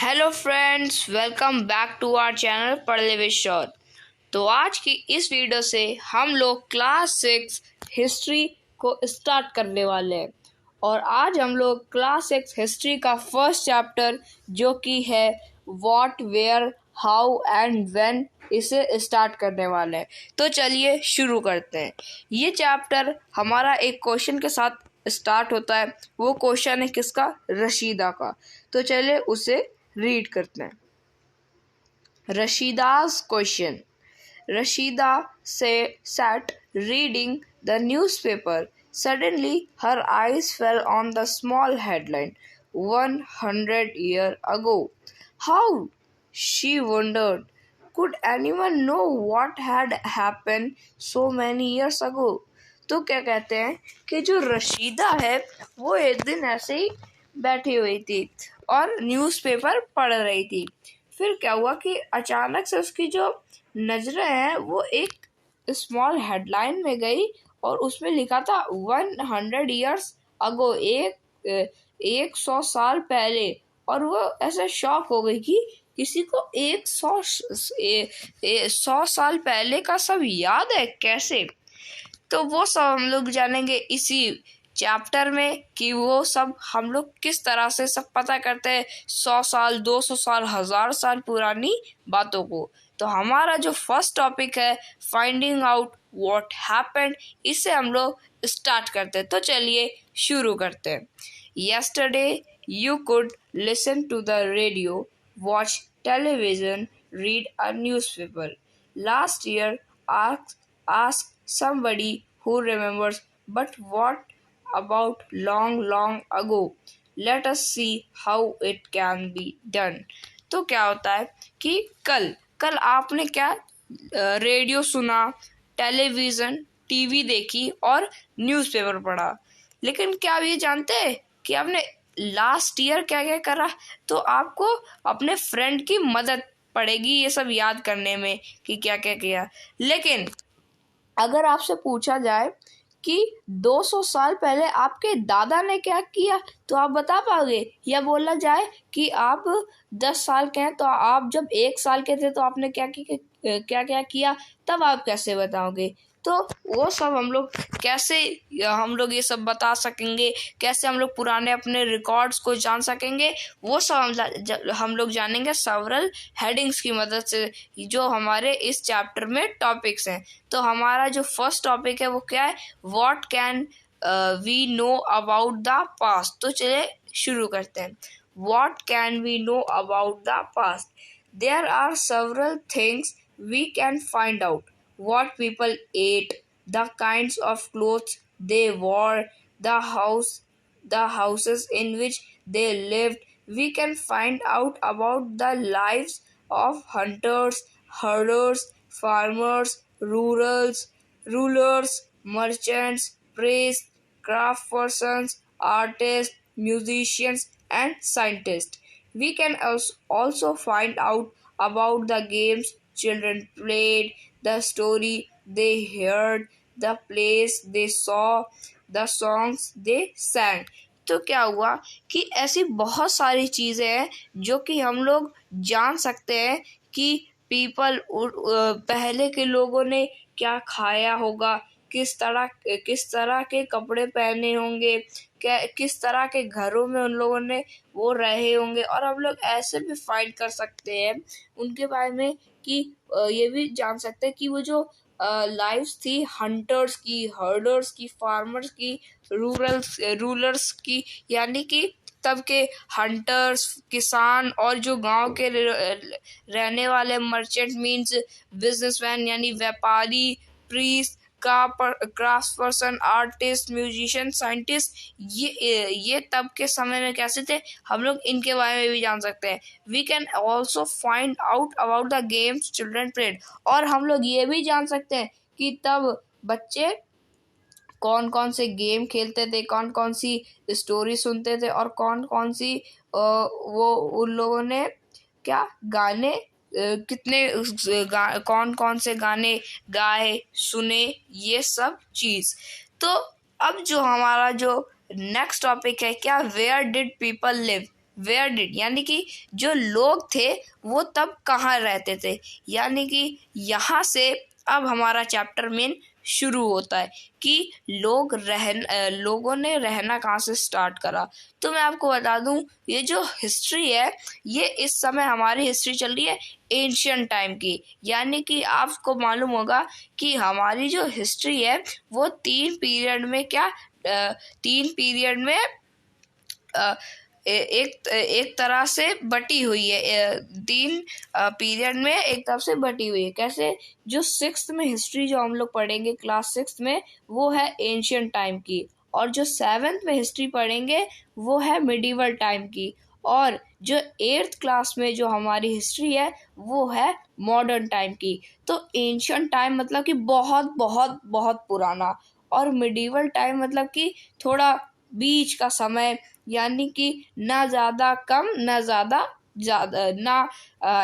Hello friends, welcome back to our channel Padh Le with शौर्य। तो आज की इस वीडियो से हम लोग क्लास 6 हिस्ट्री को स्टार्ट करने वाले हैं। और आज हम लोग क्लास 6 हिस्ट्री का फर्स्ट चैप्टर जो कि है what, where, how and when, इसे स्टार्ट करने वाले हैं। तो चलिए शुरू करते हैं। ये चैप्टर हमारा एक क्वेश्चन के साथ स्टार्ट होता है। वो क्वेश्चन है किसका? रशीदा का। तो चलिए उसे रीड करते हैं। Rashida's question. Rashida sat reading the newspaper. Suddenly, her eyes fell on the small headline, 100 years ago. How? She wondered. Could anyone know what had happened so many years ago? तो क्या कहते हैं कि जो रशीदा है वो एक दिन ऐसे ही बैठी हुई थी और न्यूज़पेपर पढ़ रही थी। फिर क्या हुआ कि अचानक से उसकी जो नजरें हैं वो एक स्मॉल हेडलाइन में गई और उसमें लिखा था 100 years ago, 100 साल पहले। और वो ऐसे शॉक हो गई कि किसी को 100 साल पहले का सब याद है कैसे। तो वो सब हम लोग जानेंगे इसी चैप्टर में कि वो सब हम लोग किस तरह से सब पता करते हैं 100 साल, 200 साल, 1000 साल पुरानी बातों को। तो हमारा जो फर्स्ट टॉपिक है फाइंडिंग आउट व्हाट हैपेंड, इसे हम लोग स्टार्ट करते हैं। तो चलिए शुरू करते हैं। Yesterday you could listen to the radio, watch television, read a newspaper. Last year ask somebody who remembers, but what about long ago? Let us see how it can be done. तो क्या होता है कि कल आपने क्या radio सुना, television, TV देखी और न्यूज़पेपर पढ़ा, लेकिन क्या आप ये जानते हैं कि आपने लास्ट ईयर क्या क्या करा? तो आपको अपने फ्रेंड की मदद पड़ेगी ये सब याद करने में कि क्या क्या किया। लेकिन अगर आपसे पूछा जाए कि 200 साल पहले आपके दादा ने क्या किया तो आप बता पाओगे? या बोला जाए कि आप 10 साल के हैं तो आप जब 1 साल के थे तो आपने क्या किया, तब आप कैसे बताओगे? तो वो सब हम लोग कैसे हम लोग ये सब बता सकेंगे, कैसे हम लोग पुराने अपने रिकॉर्ड्स को जान सकेंगे, वो सब हम लोग जानेंगे सेवरल हेडिंग्स की मदद से जो हमारे इस चैप्टर में टॉपिक्स हैं। तो हमारा जो फर्स्ट टॉपिक है वो क्या है? What can we know about the past. तो चलिए शुरू करते हैं। What can we know about the past? There are several things we can find out. What people ate, the kinds of clothes they wore, the houses in which they lived. We can find out about the lives of hunters, herders, farmers, rulers, merchants, priests, craftspersons, artists, musicians, and scientists. We can also find out about the games children played, the story they heard, the place they saw, the songs they sang. तो क्या हुआ कि ऐसी बहुत सारी चीज़ें हैं जो कि हम लोग जान सकते हैं कि पहले के लोगों ने क्या खाया होगा, किस तरह के कपड़े पहने होंगे, किस तरह के घरों में उन लोगों ने वो रहे होंगे। और हम लोग ऐसे भी फाइंड कर सकते हैं उनके बारे में कि ये भी जान सकते हैं कि वो जो लाइफ्स थी हंटर्स की, हर्डर्स की, फार्मर्स की, रूलर्स की, यानी कि तब के हंटर्स, किसान और जो गांव के रहने वाले मर्चेंट मीन्स बिजनेसमैन यानी व्यापारी, priest, craft person, artist, musician, scientist, ये तब के समय में कैसे थे हम लोग इनके बारे में भी जान सकते हैं। We can also find out about the games children played. और हम लोग ये भी जान सकते हैं कि तब बच्चे कौन कौन से गेम खेलते थे, कौन कौन सी स्टोरी सुनते थे और कौन कौन सी वो उन लोगों ने क्या गाने कौन कौन से गाने गाए, सुने, ये सब चीज़। तो अब जो हमारा जो नेक्स्ट टॉपिक है क्या? Where did people live? Where did, यानी कि जो लोग थे वो तब कहाँ रहते थे, यानी कि यहाँ से अब हमारा चैप्टर मेन शुरू होता है कि लोगों ने रहना कहाँ से स्टार्ट करा। तो मैं आपको बता दूं, ये जो हिस्ट्री है ये इस समय हमारी हिस्ट्री चल रही है एंशियंट टाइम की, यानी कि आपको मालूम होगा कि हमारी जो हिस्ट्री है वो तीन पीरियड में एक तरह से बटी हुई है, तीन पीरियड में एक तरफ से बटी हुई है। कैसे? जो 6th में हिस्ट्री जो हम लोग पढ़ेंगे क्लास 6th में वो है एंशियंट टाइम की, और जो 7th में हिस्ट्री पढ़ेंगे वो है मिडिवल टाइम की, और जो 8th क्लास में जो हमारी हिस्ट्री है वो है मॉडर्न टाइम की। तो एंशियंट टाइम मतलब कि बहुत बहुत बहुत पुराना, और मिडिवल टाइम मतलब कि थोड़ा बीच का समय, यानी कि ना ज़्यादा कम ना ज़्यादा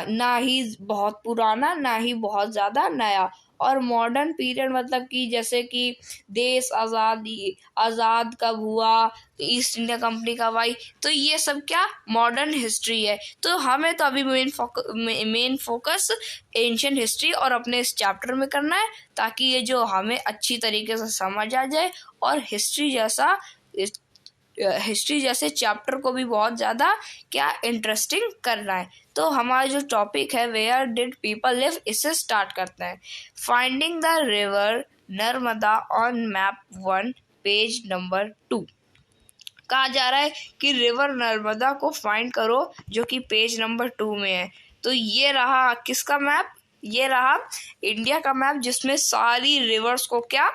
ना ही बहुत पुराना ना ही बहुत ज़्यादा नया। और मॉडर्न पीरियड मतलब कि जैसे कि देश आज़ाद कब हुआ, ईस्ट इंडिया कंपनी कब आई, तो ये सब क्या मॉडर्न हिस्ट्री है। तो हमें तो अभी मेन फोकस एंशियंट हिस्ट्री और अपने इस चैप्टर में करना है, ताकि ये जो हमें अच्छी तरीके से समझ आ जाए, और हिस्ट्री जैसे चैप्टर को भी बहुत ज़्यादा क्या इंटरेस्टिंग करना है। तो हमारा जो टॉपिक है वेयर डिड पीपल लिव, इससे स्टार्ट करते हैं। Finding the river Narmada on map 1 page number 2। कहा जा रहा है कि रिवर नर्मदा को फाइंड करो, जो कि पेज नंबर 2 में है। तो ये रहा किसका मैप? ये रहा इंडिया का मैप, जिसमें सारी रिवर्स को क्या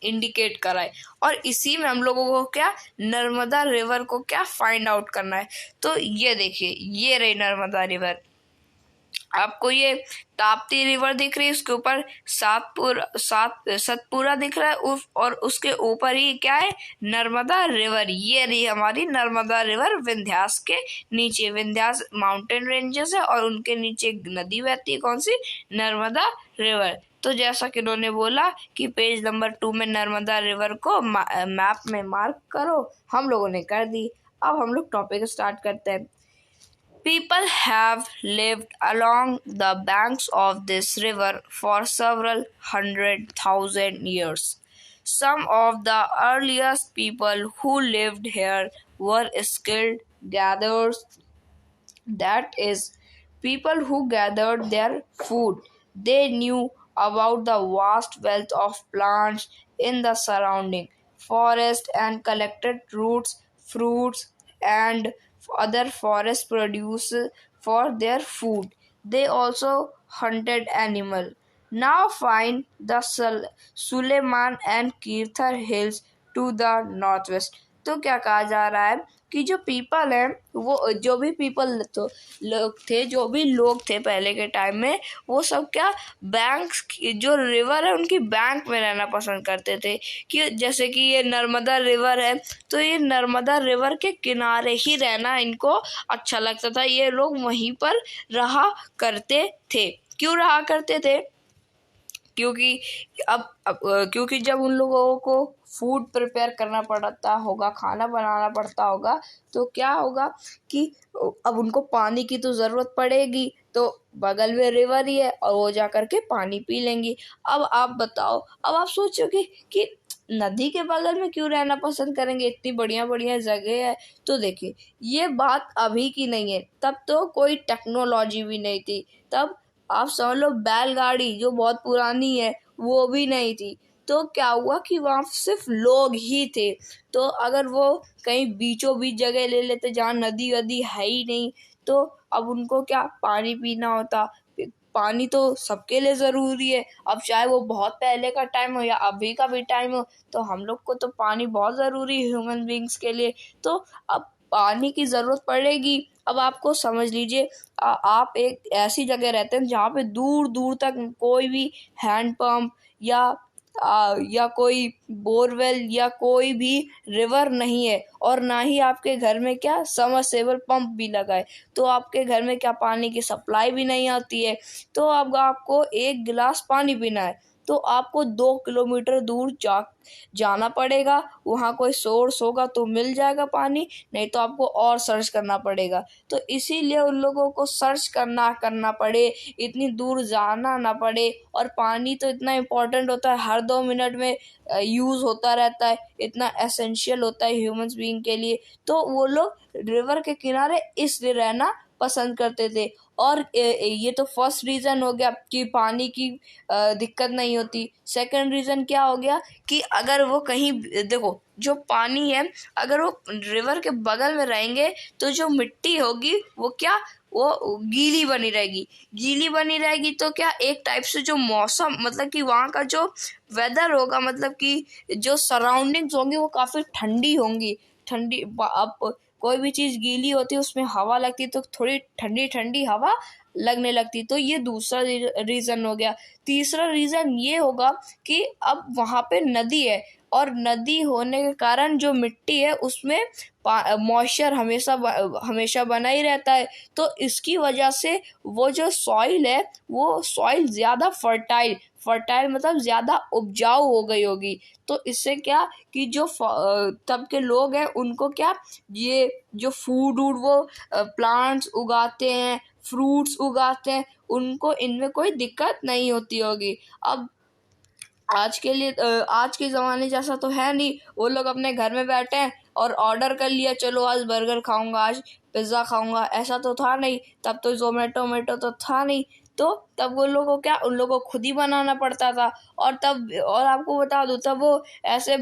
इंडिकेट करा है, और इसी में हम लोगों को क्या नर्मदा रिवर को क्या फाइंड आउट करना है। तो ये देखिए, ये रही नर्मदा रिवर। आपको ये ताप्ती रिवर दिख रही है, उसके ऊपर सतपुरा दिख रहा है, और उसके ऊपर ही क्या है नर्मदा रिवर। ये रही हमारी नर्मदा रिवर विंध्यास के नीचे, विंध्यास माउंटेन रेंजेस है और उनके नीचे नदी बहती है, कौन सी? नर्मदा रिवर। तो जैसा कि उन्होंने बोला कि पेज नंबर 2 में नर्मदा रिवर को मैप में मार्क करो, हम लोगों ने कर दी। अब हम लोग टॉपिक स्टार्ट करते हैं। People have lived along the banks of this river for several 100,000 years. Some of the earliest people who lived here were skilled gatherers, that is, people who gathered their food. They knew about the vast wealth of plants in the surrounding forest and collected roots, fruits, and other forest produce for their food. They also hunted animals. Now find the Suleiman and Kirthar hills to the northwest. तो क्या कहा जा रहा है कि जो people है, वो जो भी पीपल तो जो भी लोग थे पहले के टाइम में, वो सब क्या बैंक्स, जो रिवर है उनकी बैंक में रहना पसंद करते थे। कि जैसे कि ये नर्मदा रिवर है, तो ये नर्मदा रिवर के किनारे ही रहना इनको अच्छा लगता था। ये लोग वहीं पर रहा करते थे। क्यों रहा करते थे? क्योंकि क्योंकि जब उन लोगों को फूड प्रिपेयर करना पड़ता होगा, खाना बनाना पड़ता होगा, तो क्या होगा कि अब उनको पानी की तो ज़रूरत पड़ेगी, तो बगल में रिवर ही है और वो जा कर के पानी पी लेंगी। अब आप बताओ, अब आप सोचोगे कि नदी के बगल में क्यों रहना पसंद करेंगे, इतनी बढ़िया बढ़िया जगह है। तो देखिए, ये बात अभी की नहीं है, तब तो कोई टेक्नोलॉजी भी नहीं थी। तब आप समझ लो बैलगाड़ी जो बहुत पुरानी है वो भी नहीं थी। तो क्या हुआ कि वहाँ सिर्फ लोग ही थे। तो अगर वो कहीं बीचों बीच जगह ले लेते जहाँ नदी वदी है ही नहीं, तो अब उनको क्या पानी पीना होता। पानी तो सबके लिए ज़रूरी है, अब चाहे वो बहुत पहले का टाइम हो या अभी का भी टाइम हो, तो हम लोग को तो पानी बहुत ज़रूरी है ह्यूमन बींग्स के लिए। तो अब पानी की ज़रूरत पड़ेगी। अब आपको समझ लीजिए, आप एक ऐसी जगह रहते हैं जहाँ पे दूर दूर तक कोई भी हैंडपम्प या कोई बोरवेल या कोई भी रिवर नहीं है, और ना ही आपके घर में क्या सबमर्सिबल पंप भी लगा है। तो आपके घर में क्या पानी की सप्लाई भी नहीं आती है। तो अब आपको एक गिलास पानी पीना है, तो आपको 2 किलोमीटर दूर जाना पड़ेगा। वहाँ कोई सोर्स होगा तो मिल जाएगा पानी, नहीं तो आपको और सर्च करना पड़ेगा। तो इसीलिए उन लोगों को सर्च करना पड़े, इतनी दूर जाना ना पड़े। और पानी तो इतना इम्पोर्टेंट होता है, हर 2 मिनट में यूज़ होता रहता है, इतना एसेंशियल होता है ह्यूमंस बीइंग के लिए। तो वो लोग रिवर के किनारे इसलिए रहना पसंद करते थे। और ये तो फर्स्ट रीज़न हो गया कि पानी की दिक्कत नहीं होती। सेकंड रीज़न क्या हो गया कि अगर वो कहीं, देखो जो पानी है, अगर वो रिवर के बगल में रहेंगे तो जो मिट्टी होगी वो क्या, वो गीली बनी रहेगी। तो क्या, एक टाइप से जो मौसम, मतलब कि वहाँ का जो वेदर होगा, मतलब कि जो सराउंडिंग्स होंगी वो काफ़ी ठंडी होंगी। अब कोई भी चीज़ गीली होती है, उसमें हवा लगती है तो थोड़ी ठंडी ठंडी हवा लगने लगती। तो ये दूसरा रीज़न हो गया। तीसरा रीज़न ये होगा कि अब वहाँ पे नदी है, और नदी होने के कारण जो मिट्टी है उसमें मॉइस्चर हमेशा बना ही रहता है। तो इसकी वजह से वो जो सॉइल है, वो सॉइल ज़्यादा फर्टाइल मतलब ज़्यादा उपजाऊ हो गई होगी। तो इससे क्या कि जो तब के लोग हैं उनको क्या, ये जो फूड वो प्लांट्स उगाते हैं, फ्रूट्स उगाते हैं, उनको इनमें कोई दिक्कत नहीं होती होगी। अब आज के ज़माने जैसा तो है नहीं, वो लोग अपने घर में बैठे हैं और ऑर्डर कर लिया, चलो आज बर्गर खाऊंगा, आज पिज़्ज़ा खाऊंगा। ऐसा तो था नहीं, तब तो ज़ोमैटो तो था नहीं। तो तब वो लोगों को क्या, उन लोगों को खुद ही बनाना पड़ता था। और आपको बता दूँ, तब वो ऐसे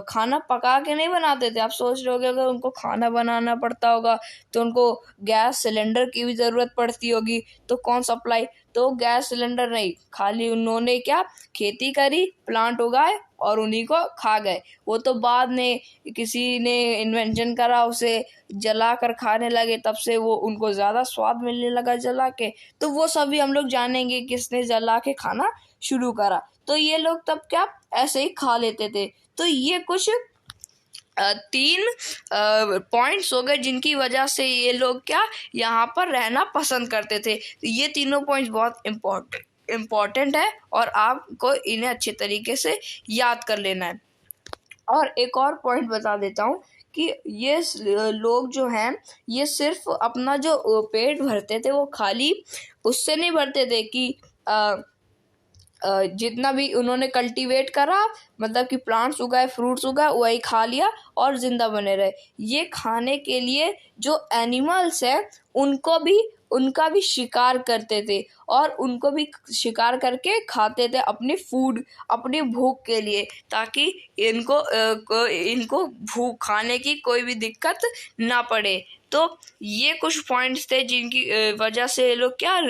खाना पका के नहीं बनाते थे। आप सोच रहे होगे अगर उनको खाना बनाना पड़ता होगा तो उनको गैस सिलेंडर की भी ज़रूरत पड़ती होगी, तो कौन सप्लाई, तो गैस सिलेंडर नहीं, खाली उन्होंने क्या, खेती करी, प्लांट उगाए और उन्हीं को खा गए। वो तो बाद में किसी ने इन्वेंशन करा, उसे जला कर खाने लगे, तब से वो उनको ज़्यादा स्वाद मिलने लगा जला के। तो वो सभी हम लोग जानेंगे किसने जला के खाना शुरू करा। तो ये लोग तब क्या ऐसे ही खा लेते थे। तो ये कुछ 3 पॉइंट्स हो गए जिनकी वजह से ये लोग क्या, यहाँ पर रहना पसंद करते थे। ये तीनों पॉइंट्स बहुत इम्पोर्टेंट है और आपको इन्हें अच्छे तरीके से याद कर लेना है। और एक और पॉइंट बता देता हूँ कि ये लोग जो हैं, ये सिर्फ अपना जो पेट भरते थे वो खाली उससे नहीं भरते थे कि जितना भी उन्होंने कल्टीवेट करा, मतलब कि प्लांट्स उगाए, फ्रूट्स उगाए, वही खा लिया और ज़िंदा बने रहे। ये खाने के लिए जो एनिमल्स हैं उनका भी शिकार करते थे, और उनको भी शिकार करके खाते थे अपनी भूख के लिए, ताकि इनको भूख खाने की कोई भी दिक्कत ना पड़े। तो ये कुछ पॉइंट्स थे जिनकी वजह से ये लोग क्या,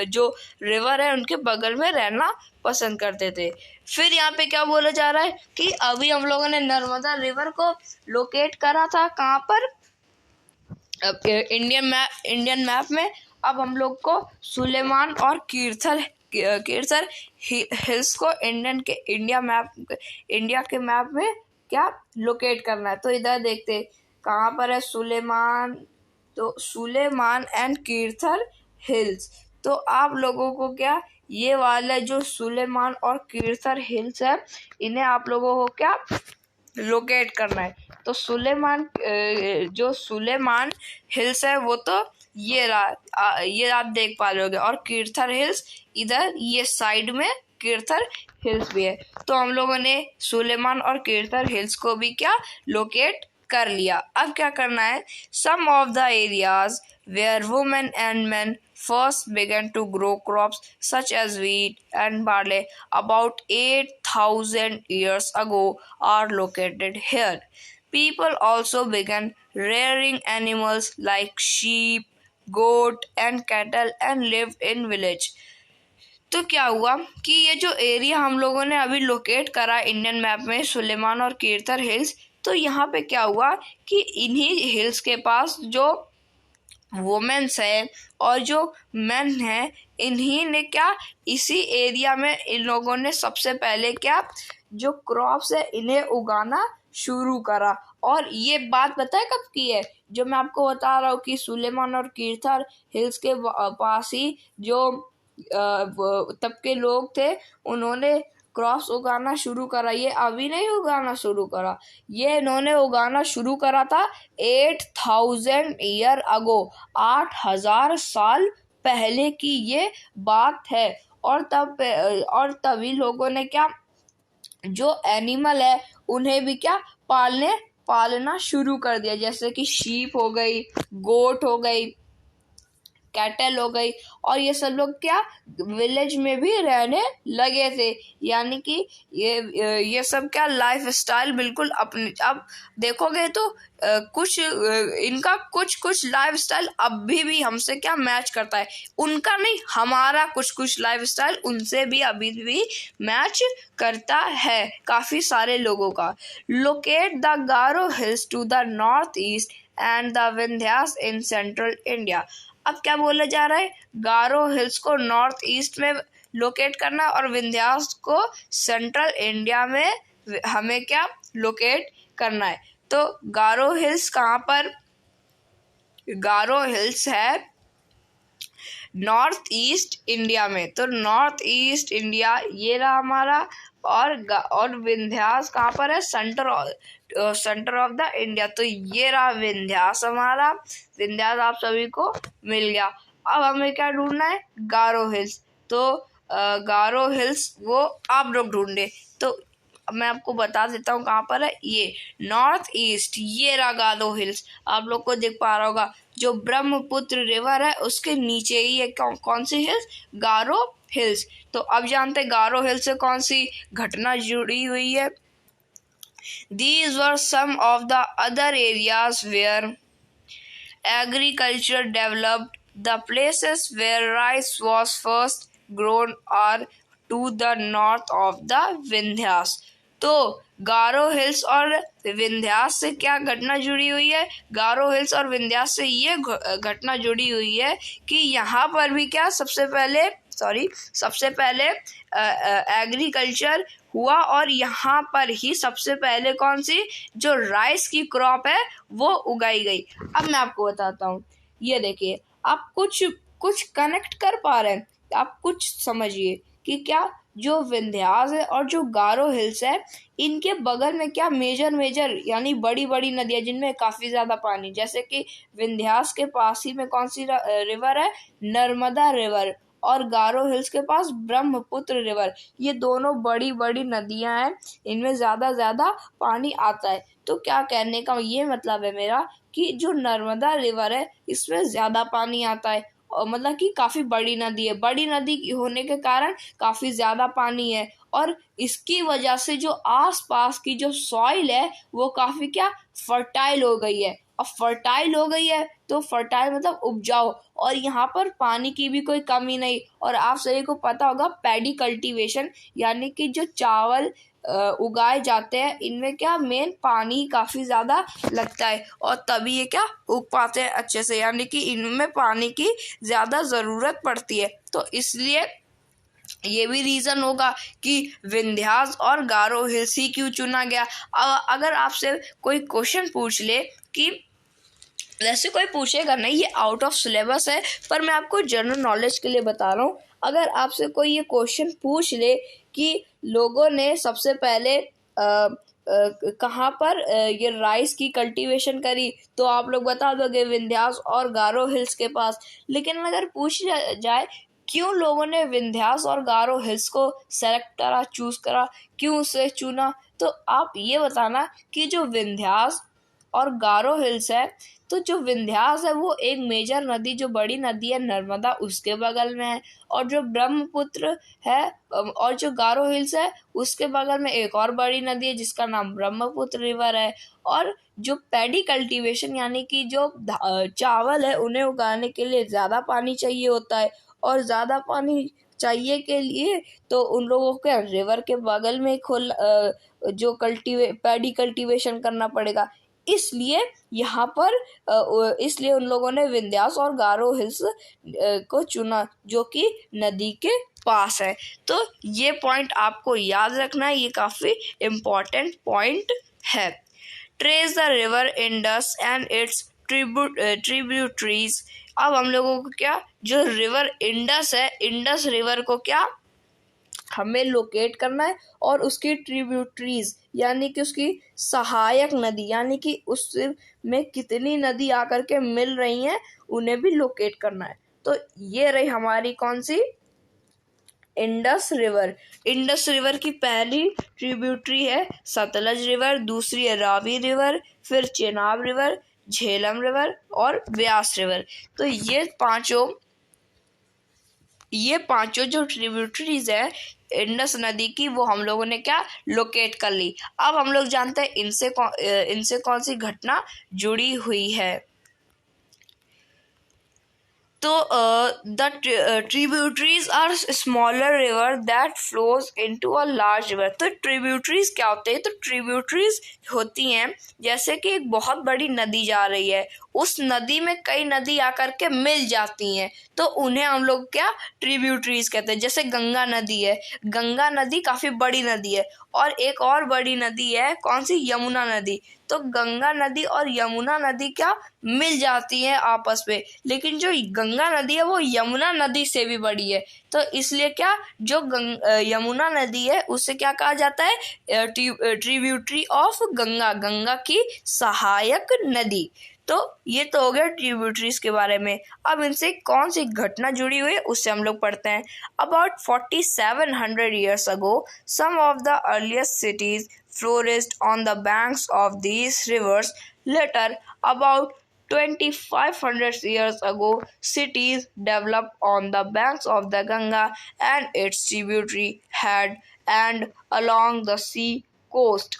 जो रिवर है उनके बगल में रहना पसंद करते थे। फिर यहाँ पे क्या बोला जा रहा है कि अभी हम लोगों ने नर्मदा रिवर को लोकेट करा था कहाँ पर, इंडियन मैप में। अब हम लोग को सुलेमान और कीर्थर हिल्स को इंडिया के मैप में क्या लोकेट करना है। तो इधर देखते कहाँ पर है सुलेमान, तो सुलेमान एंड कीर्थर हिल्स। तो आप लोगों को क्या, ये वाला जो सुलेमान और कीर्थर हिल्स है, इन्हें आप लोगों को क्या लोकेट करना है। तो जो सुलेमान हिल्स है वो तो ये आप देख पा रहे होगे, और कीर्थर हिल्स इधर ये साइड में कीर्थर हिल्स भी है। तो हम लोगों ने सुलेमान और कीर्थर हिल्स को भी क्या लोकेट कर लिया। अब क्या करना है, some of the areas where women and men first began to grow crops such as wheat and barley about 8,000 years ago are located here. People also began rearing animals like sheep, goat and cattle and lived in village. तो क्या हुआ कि ये जो area हम लोगों ने अभी लोकेट करा इंडियन मैप में, सुलेमान और कीर्थर हिल्स, तो यहाँ पे क्या हुआ कि इन्हीं हिल्स के पास जो वुमेन्स है और जो मेन है, इन्हीं ने क्या इसी एरिया में इन लोगों ने सबसे पहले क्या जो क्रॉप्स है इन्हें उगाना शुरू करा। और ये बात पता है कब की है, जो मैं आपको बता रहा हूँ कि सुलेमान और कीर्थर हिल्स के पास ही जो तब के लोग थे, उन्होंने क्रॉप्स उगाना शुरू करा। ये अभी नहीं उगाना शुरू करा, ये इन्होंने उगाना शुरू करा था 8000 ईयर अगो, 8000 साल पहले की ये बात है। और तभी लोगों ने क्या, जो एनिमल है उन्हें भी क्या पालना शुरू कर दिया, जैसे कि शीप हो गई, गोट हो गई, कैटल हो गई, और ये सब लोग क्या विलेज में भी रहने लगे थे। यानी कि ये सब क्या लाइफ स्टाइल बिल्कुल अपने, अब देखोगे तो इनका कुछ लाइफ स्टाइल अभी भी हमसे क्या मैच करता है, उनका नहीं, हमारा कुछ लाइफ स्टाइल उनसे भी अभी भी मैच करता है, काफी सारे लोगों का। Locate the Garo hills to the north east and the Vindhyas in central India. अब क्या बोला जा रहा है, गारो हिल्स को नॉर्थ ईस्ट में लोकेट करना और विंध्यास को सेंट्रल इंडिया में हमें क्या लोकेट करना है। तो गारो हिल्स कहाँ पर, गारो हिल्स है नॉर्थ ईस्ट इंडिया में, तो नॉर्थ ईस्ट इंडिया ये रहा हमारा, और विंध्यास कहाँ पर है, सेंटर ऑफ द इंडिया, तो ये रहा विंध्यास हमारा। विंध्यास आप सभी को मिल गया। अब हमें क्या ढूंढना है, गारो हिल्स, तो गारो हिल्स वो आप लोग ढूंढे, तो मैं आपको बता देता हूँ कहाँ पर है, ये नॉर्थ ईस्ट, ये रहा गारो हिल्स, आप लोग को दिख पा रहा होगा, जो ब्रह्मपुत्र रिवर है उसके नीचे ही है कौन सी हिल्स, गारो हिल्स। तो अब जानते गारो हिल्स से कौन सी घटना जुड़ी हुई है। These were some of the other areas where agriculture developed. The places where rice was first grown are to the north of the Vindhyas. तो गारो हिल्स और विंध्यास से क्या घटना जुड़ी हुई है, गारो हिल्स और विंध्यास से ये घटना जुड़ी हुई है कि यहाँ पर भी क्या सबसे पहले एग्रीकल्चर हुआ, और यहाँ पर ही सबसे पहले कौन सी जो राइस की क्रॉप है वो उगाई गई। अब मैं आपको बताता हूँ, ये देखिए, आप कुछ कनेक्ट कर पा रहे हैं, आप कुछ समझिए कि क्या जो विंध्यास है और जो गारो हिल्स है, इनके बगल में क्या मेजर यानी बड़ी बड़ी नदियाँ जिनमें काफी ज्यादा पानी, जैसे कि विंध्यास के पास ही में कौन सी रिवर है, नर्मदा रिवर, और गारो हिल्स के पास ब्रह्मपुत्र रिवर, ये दोनों बड़ी बड़ी नदियां हैं, इनमें ज्यादा पानी आता है। तो क्या कहने का ये मतलब है मेरा कि जो नर्मदा रिवर है इसमें ज्यादा पानी आता है, और मतलब कि काफी बड़ी नदी है, बड़ी नदी होने के कारण काफी ज्यादा पानी है, और इसकी वजह से जो आसपास की जो सॉइल है वो काफी क्या फर्टाइल हो गई है। अब फर्टाइल हो गई है तो फर्टाइल मतलब उपजाऊ, और यहाँ पर पानी की भी कोई कमी नहीं। और आप सभी को पता होगा पैडी कल्टीवेशन, यानी कि जो चावल उगाए जाते हैं इनमें क्या मेन पानी काफी ज्यादा लगता है, और तभी ये क्या उग पाते हैं अच्छे से, यानी कि इनमें पानी की ज्यादा जरूरत पड़ती है। तो इसलिए ये भी रीजन होगा कि विंध्यास और गारो हिल्स ही क्यों चुना गया। अगर आपसे कोई क्वेश्चन पूछ ले, कि वैसे कोई पूछेगा नहीं, ये आउट ऑफ सिलेबस है, पर मैं आपको जनरल नॉलेज के लिए बता रहा हूँ। अगर आपसे कोई ये क्वेश्चन पूछ ले कि लोगों ने सबसे पहले कहाँ पर ये राइस की कल्टीवेशन करी, तो आप लोग बता दोगे विंध्यास और गारो हिल्स के पास। लेकिन अगर पूछ जाए क्यों लोगों ने विंध्यास और गारो हिल्स को सेलेक्ट करा, चूज करा, क्यों उसे चुना, तो आप ये बताना कि जो विंध्यास और गारो हिल्स है, तो जो विंध्यास है वो एक मेजर नदी, जो बड़ी नदी है नर्मदा, उसके बगल में है, और जो ब्रह्मपुत्र है, और जो गारो हिल्स है उसके बगल में एक और बड़ी नदी है जिसका नाम ब्रह्मपुत्र रिवर है। और जो पैडी कल्टीवेशन यानी कि जो चावल है उन्हें उगाने के लिए ज़्यादा पानी चाहिए होता है, और ज़्यादा पानी चाहिए के लिए तो उन लोगों को रिवर के बगल में जो पैडी कल्टीवेशन करना पड़ेगा। इसलिए यहाँ पर इसलिए उन लोगों ने विंध्यास और गारो हिल्स को चुना, जो कि नदी के पास है। तो ये पॉइंट आपको याद रखना है, ये काफी इम्पोर्टेंट पॉइंट है। Trace the river Indus and it's tributaries. अब हम लोगों को क्या, जो रिवर इंडस है, इंडस रिवर को क्या हमें लोकेट करना है, और उसकी ट्रिब्यूटरीज यानी कि उसकी सहायक नदी, यानी कि उसमें कितनी नदी आकर के मिल रही हैं, उन्हें भी लोकेट करना है। तो ये रही हमारी कौन सी, इंडस रिवर। इंडस रिवर की पहली ट्रिब्यूटरी है सतलज रिवर, दूसरी है रावी रिवर, फिर चेनाब रिवर, झेलम रिवर और व्यास रिवर। तो ये पांचों जो ट्रिब्यूटरीज है इंडस नदी की, वो हम लोगों ने क्या लोकेट कर ली। अब हम लोग जानते हैं इनसे कौन सी घटना जुड़ी हुई है। तो the tributaries are smaller river that flows into a large river. तो ट्रिब्यूटरीज क्या होते हैं, तो ट्रिब्यूटरीज होती हैं जैसे कि एक बहुत बड़ी नदी जा रही है, उस नदी में कई नदी आकर के मिल जाती हैं, तो उन्हें हम लोग क्या ट्रिब्यूटरीज कहते हैं। जैसे गंगा नदी है, गंगा नदी काफी बड़ी नदी है, और एक और बड़ी नदी है कौन सी, यमुना नदी। तो गंगा नदी और यमुना नदी क्या मिल जाती हैं आपस में, लेकिन जो गंगा नदी है वो यमुना नदी से भी बड़ी है, तो इसलिए क्या जो यमुना नदी है उसे क्या कहा जाता है, ट्रिब्यूटरी ऑफ गंगा, गंगा की सहायक नदी। तो ये तो हो गया ट्रिब्यूटरीज के बारे में। अब इनसे कौन सी घटना जुड़ी हुई है उससे हम लोग पढ़ते हैं। About 4700 years ago, some of the earliest cities flourished on the banks of these rivers. Later, about 2500 years ago, cities developed on the banks of the Ganga and its tributary head and along the sea coast.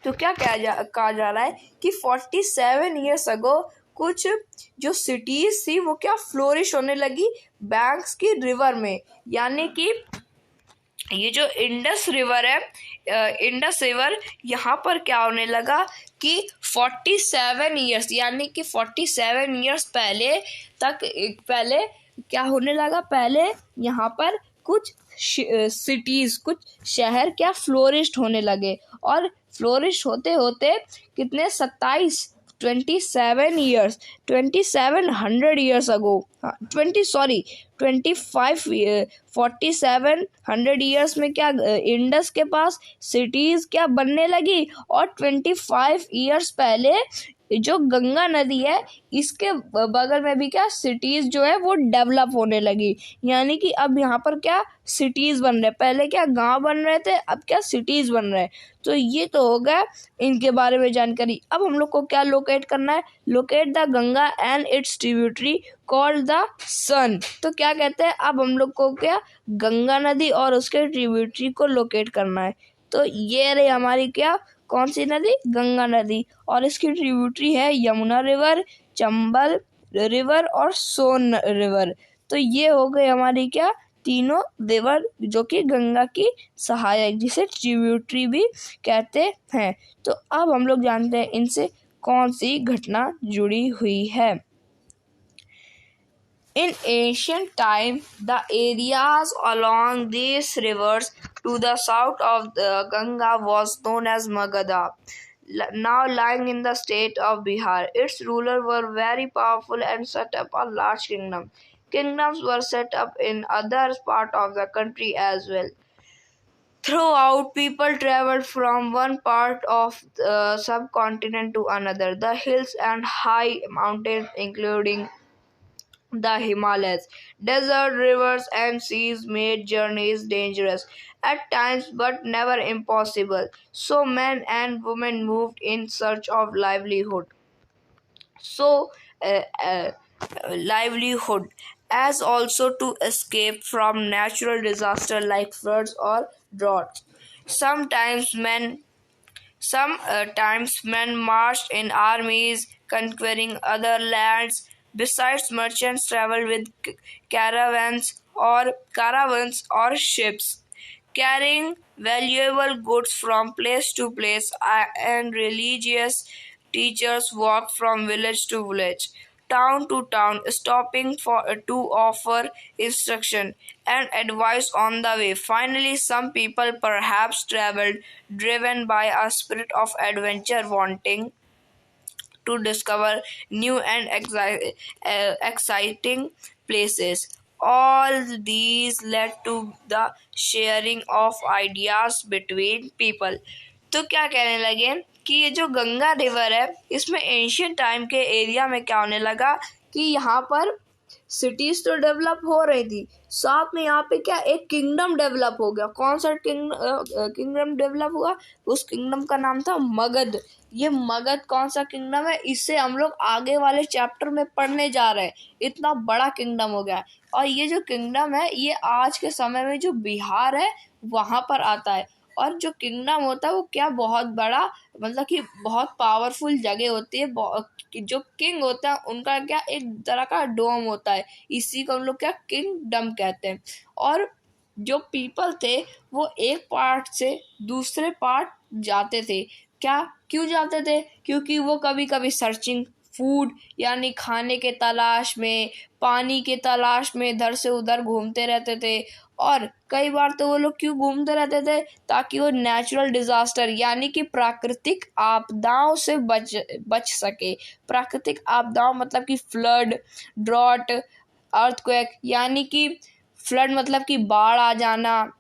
तो क्या कहा जा रहा है कि 47 years ago कुछ जो cities थी वो क्या फ्लोरिश होने लगी बैंक्स की रिवर में, यानी कि ये जो इंडस रिवर है, इंडस रिवर यहाँ पर क्या होने लगा कि 47 years यानी कि 47 years पहले क्या होने लगा, पहले यहाँ पर कुछ सिटीज, कुछ शहर क्या फ्लोरिश होने लगे, और फ्लोरिश होते होते कितने 2700 years ago, 4700 years में क्या इंडस के पास सिटीज क्या बनने लगी, और 25 years पहले जो गंगा नदी है इसके बगल में भी क्या सिटीज जो है वो डेवलप होने लगी, यानी कि अब यहाँ पर क्या सिटीज बन रहे, पहले क्या गांव बन रहे थे, अब क्या सिटीज बन रहे हैं। तो ये तो हो गया इनके बारे में जानकारी। अब हम लोग को क्या लोकेट करना है, locate the Ganga and its tributary called the Son. तो क्या कहते हैं, अब हम लोग को क्या गंगा नदी और उसके ट्रिब्यूटरी को लोकेट करना है। तो ये रही हमारी क्या कौन सी नदी, गंगा नदी, और इसकी ट्रिब्यूटरी है यमुना रिवर, चंबल रिवर और सोन रिवर। तो ये हो गई हमारी क्या तीनों रिवर जो कि गंगा की सहायक, जिसे ट्रिब्यूटरी भी कहते हैं। तो अब हम लोग जानते हैं इनसे कौन सी घटना जुड़ी हुई है। In ancient time, the areas along these rivers to the south of the Ganga was known as Magadha, now lying in the state of Bihar. Its rulers were very powerful and set up a large kingdom. Kingdoms were set up in other parts of the country as well. Throughout, people traveled from one part of the subcontinent to another. The hills and high mountains, including the Himalayas, desert, rivers, and seas made journeys dangerous at times but never impossible. So men and women moved in search of livelihood. So, livelihood as also to escape from natural disaster like floods or droughts. Sometimes men marched in armies, conquering other lands. Besides, merchants traveled with caravans or ships, carrying valuable goods from place to place, and religious teachers walked from village to village, town to town, stopping to offer instruction and advice on the way. Finally, some people perhaps traveled driven by a spirit of adventure, wanting to discover new and exciting places. All these led to the sharing of ideas between people. तो क्या कहने लगे कि ये जो Ganga river है, इसमें ancient time के एरिया में क्या होने लगा कि यहाँ पर सिटीज तो डेवलप हो रही थी, साथ में यहाँ पे क्या एक किंगडम डेवलप हो गया। कौन सा किंगडम डेवलप हुआ? उस किंगडम का नाम था मगध। ये मगध कौन सा किंगडम है, इससे हम लोग आगे वाले चैप्टर में पढ़ने जा रहे हैं। इतना बड़ा किंगडम हो गया। और ये जो किंगडम है ये आज के समय में जो बिहार है वहाँ पर आता है। और जो किंगडम होता है वो क्या बहुत बड़ा, मतलब कि बहुत पावरफुल जगह होती है। जो किंग होता है उनका क्या एक तरह का डोम होता है, इसी को हम लोग क्या किंगडम कहते हैं। और जो पीपल थे वो एक पार्ट से दूसरे पार्ट जाते थे। क्या क्यों जाते थे? क्योंकि वो कभी कभी सर्चिंग फूड यानी खाने के तलाश में, पानी के तलाश में इधर से उधर घूमते रहते थे। और कई बार तो वो लोग क्यों घूमते रहते थे? ताकि वो नेचुरल डिजास्टर यानी कि प्राकृतिक आपदाओं से बच सके। प्राकृतिक आपदाओं मतलब कि फ्लड, ड्रॉट, अर्थक्वेक यानी कि फ्लड मतलब कि बाढ़ आ जाना,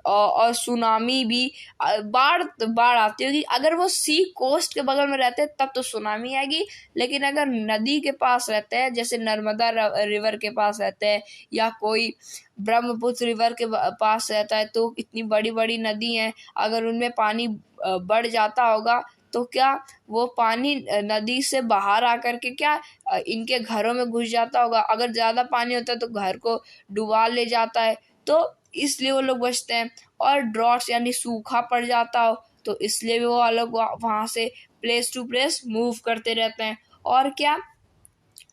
और सुनामी भी। बाढ़ आती होगी अगर वो सी कोस्ट के बगल में रहते हैं तब तो सुनामी आएगी, लेकिन अगर नदी के पास रहते हैं, जैसे नर्मदा रिवर के पास रहते हैं या कोई ब्रह्मपुत्र रिवर के पास रहता है, तो इतनी बड़ी बड़ी नदी हैं, अगर उनमें पानी बढ़ जाता होगा तो क्या वो पानी नदी से बाहर आकर के क्या इनके घरों में घुस जाता होगा। अगर ज़्यादा पानी होता है तो घर को डुबा ले जाता है, तो इसलिए वो लोग बचते हैं। और ड्रॉट्स यानी सूखा पड़ जाता हो तो इसलिए भी वो लोग वहाँ से प्लेस टू प्लेस मूव करते रहते हैं। और क्या,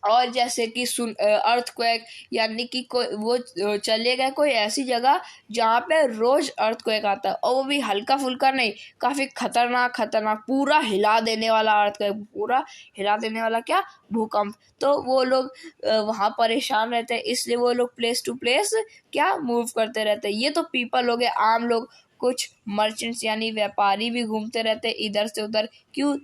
और जैसे कि अर्थक्वेक यानी कि कोई वो चले गए कोई ऐसी जगह जहाँ पे रोज अर्थक्वेक आता है, और वो भी हल्का फुल्का नहीं, काफ़ी खतरनाक पूरा हिला देने वाला अर्थक्वेक, पूरा हिला देने वाला क्या भूकंप। तो वो लोग वहाँ परेशान रहते हैं, इसलिए वो लोग प्लेस टू प्लेस क्या मूव करते रहते हैं। ये तो पीपल हो गए, आम लोग। कुछ मर्चेंट्स यानी व्यापारी भी घूमते रहते हैं इधर से उधर। क्यों?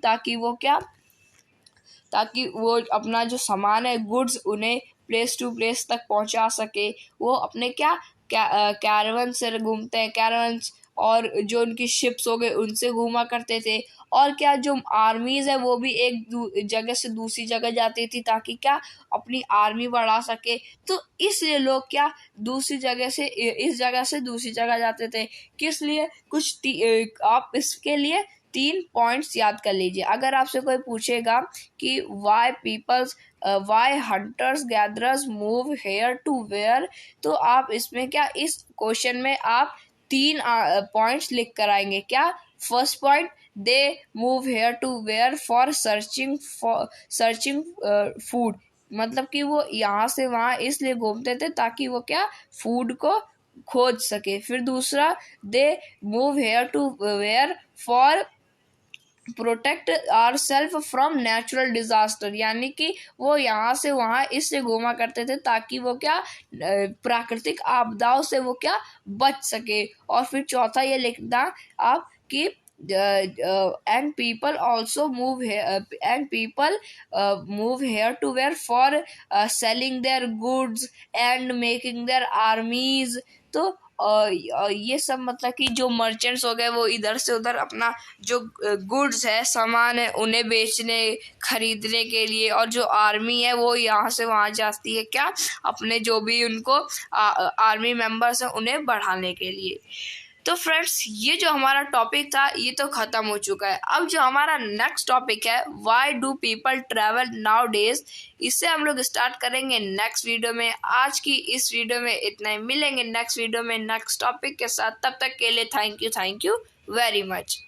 ताकि वो अपना जो सामान है, गुड्स, उन्हें प्लेस टू प्लेस तक पहुंचा सके। वो अपने कैरावन से घूमते हैं, कैरावन्स, और जो उनकी शिप्स हो गए उनसे घूमा करते थे। और क्या, जो आर्मीज़ है वो भी एक जगह से दूसरी जगह जाती थी ताकि क्या अपनी आर्मी बढ़ा सके। तो इसलिए लोग क्या दूसरी जगह से इस जगह से दूसरी जगह जाते थे। किस लिए? आप इसके लिए 3 पॉइंट्स याद कर लीजिए। अगर आपसे कोई पूछेगा कि why hunters gatherers move here to where, तो आप इसमें क्या इस क्वेश्चन में आप 3 पॉइंट्स लिख कर आएंगे। क्या? First point, they move here to where for searching food, मतलब कि वो यहाँ से वहाँ इसलिए घूमते थे ताकि वो क्या फूड को खोज सके। फिर दूसरा, they move here to where for protect our self from natural disaster, यानी कि वो यहाँ से वहाँ इससे घूमा करते थे ताकि वो क्या प्राकृतिक आपदाओं से वो क्या बच सके। और फिर चौथा ये लिखना आप कि and people also move here to where for selling their goods and making their armies। तो ये सब मतलब कि जो मर्चेंट्स हो गए वो इधर से उधर अपना जो गुड्स है, सामान है, उन्हें बेचने खरीदने के लिए, और जो आर्मी है वो यहाँ से वहाँ जाती है क्या अपने जो भी उनको आर्मी मेंबर्स हैं उन्हें बढ़ाने के लिए। तो फ्रेंड्स, ये जो हमारा टॉपिक था ये तो ख़त्म हो चुका है। अब जो हमारा नेक्स्ट टॉपिक है, why do people travel now days, इससे हम लोग स्टार्ट करेंगे नेक्स्ट वीडियो में। आज की इस वीडियो में इतना ही, मिलेंगे नेक्स्ट वीडियो में नेक्स्ट टॉपिक के साथ। तब तक के लिए थैंक यू वेरी मच।